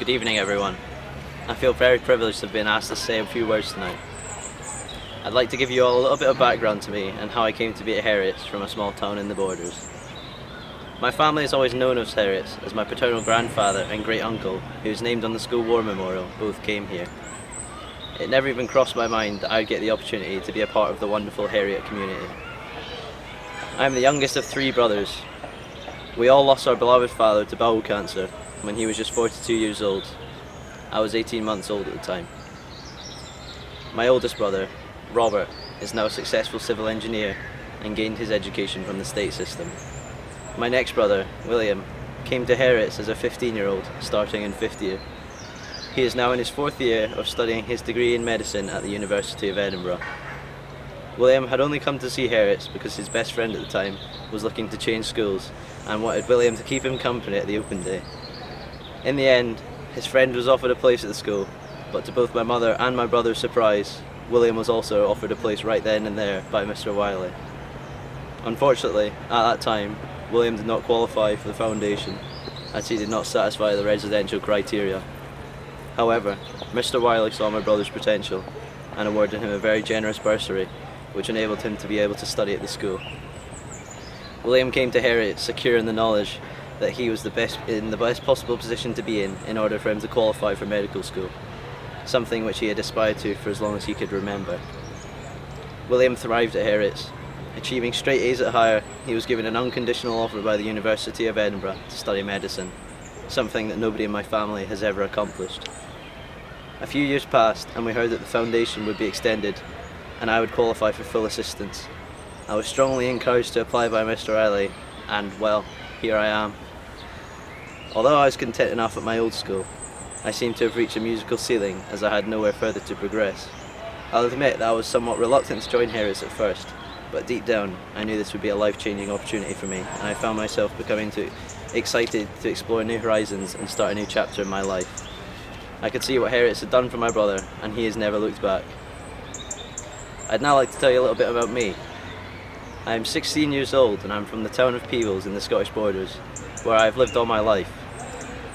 Good evening, everyone. I feel very privileged to have been asked to say a few words tonight. I'd like to give you all a little bit of background to me and how I came to be at Heriots from a small town in the Borders. My family has always known of Heriots as my paternal grandfather and great uncle, who is named on the school war memorial, both came here. It never even crossed my mind that I'd get the opportunity to be a part of the wonderful Heriot community. I am the youngest of three brothers. We all lost our beloved father to bowel cancer when he was just 42 years old. I was 18 months old at the time. My oldest brother, Robert, is now a successful civil engineer and gained his education from the state system. My next brother, William, came to Heriots as a 15-year-old, starting in 5th year. He is now in his 4th year of studying his degree in medicine at the University of Edinburgh. William had only come to see Heriots because his best friend at the time was looking to change schools and wanted William to keep him company at the open day. In the end, his friend was offered a place at the school, but to both my mother and my brother's surprise, William was also offered a place right then and there by Mr. Wiley. Unfortunately, at that time, William did not qualify for the foundation, as he did not satisfy the residential criteria. However, Mr. Wiley saw my brother's potential and awarded him a very generous bursary, which enabled him to be able to study at the school. William came to Heriot secure in the knowledge that he was in the best possible position to be in order for him to qualify for medical school, something which he had aspired to for as long as he could remember. William thrived at Heriots. Achieving straight A's at higher, he was given an unconditional offer by the University of Edinburgh to study medicine, something that nobody in my family has ever accomplished. A few years passed and we heard that the foundation would be extended and I would qualify for full assistance. I was strongly encouraged to apply by Mr. Riley and, well, here I am. Although I was content enough at my old school, I seemed to have reached a musical ceiling as I had nowhere further to progress. I'll admit that I was somewhat reluctant to join Heriots at first, but deep down I knew this would be a life-changing opportunity for me, and I found myself becoming excited to explore new horizons and start a new chapter in my life. I could see what Heriots had done for my brother, and he has never looked back. I'd now like to tell you a little bit about me. I am 16 years old and I'm from the town of Peebles in the Scottish Borders, where I have lived all my life.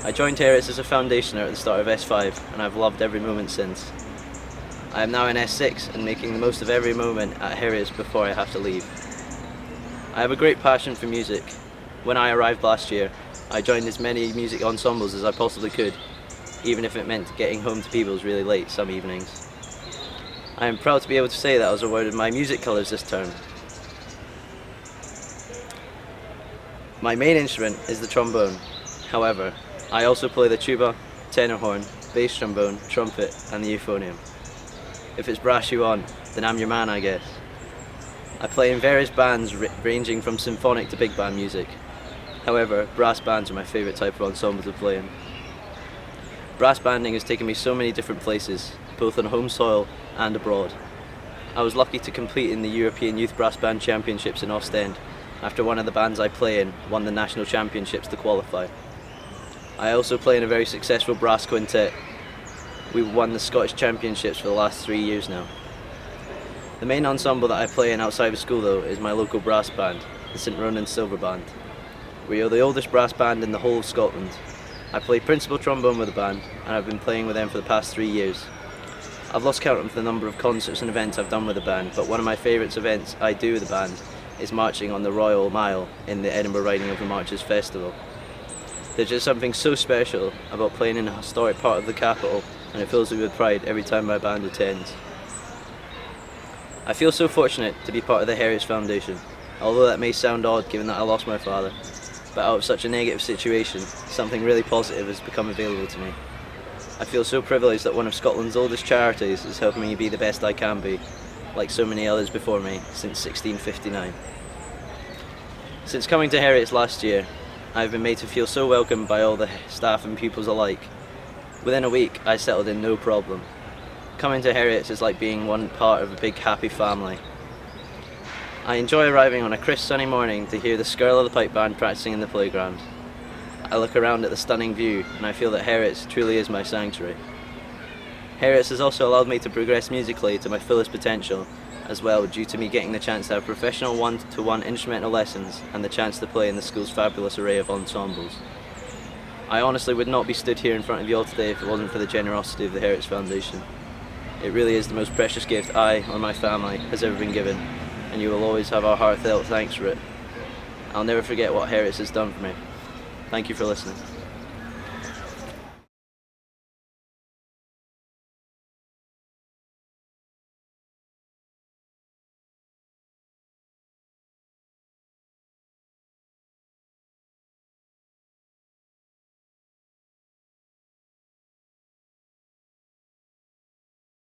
I joined Heriots as a foundationer at the start of S5 and I've loved every moment since. I am now in S6 and making the most of every moment at Heriots before I have to leave. I have a great passion for music. When I arrived last year, I joined as many music ensembles as I possibly could, even if it meant getting home to Peebles really late some evenings. I am proud to be able to say that I was awarded my music colours this term. My main instrument is the trombone. However, I also play the tuba, tenor horn, bass trombone, trumpet and the euphonium. If it's brass you want, then I'm your man, I guess. I play in various bands ranging from symphonic to big band music. However, brass bands are my favourite type of ensemble to play in. Brass banding has taken me so many different places, both on home soil and abroad. I was lucky to compete in the European Youth Brass Band Championships in Ostend, after one of the bands I play in won the national championships to qualify. I also play in a very successful brass quintet. We've won the Scottish Championships for the last 3 years now. The main ensemble that I play in outside of school though is my local brass band, the St Ronan Silver Band. We are the oldest brass band in the whole of Scotland. I play principal trombone with the band and I've been playing with them for the past 3 years. I've lost count of the number of concerts and events I've done with the band, but one of my favourite events I do with the band is marching on the Royal Mile in the Edinburgh Riding of the Marches Festival. There's just something so special about playing in a historic part of the capital, and it fills me with pride every time my band attends. I feel so fortunate to be part of the Heriots Foundation, although that may sound odd given that I lost my father, but out of such a negative situation, something really positive has become available to me. I feel so privileged that one of Scotland's oldest charities is helping me be the best I can be, like so many others before me, since 1659. Since coming to Heriots last year, I have been made to feel so welcome by all the staff and pupils alike. Within a week, I settled in no problem. Coming to Heriots is like being one part of a big happy family. I enjoy arriving on a crisp sunny morning to hear the skirl of the pipe band practicing in the playground. I look around at the stunning view and I feel that Heriots truly is my sanctuary. Heriots has also allowed me to progress musically to my fullest potential, as well due to me getting the chance to have professional one-to-one instrumental lessons and the chance to play in the school's fabulous array of ensembles. I honestly would not be stood here in front of you all today if it wasn't for the generosity of the Heritage Foundation. It really is the most precious gift I or my family has ever been given, and you will always have our heartfelt thanks for it. I'll never forget what Heritage has done for me. Thank you for listening.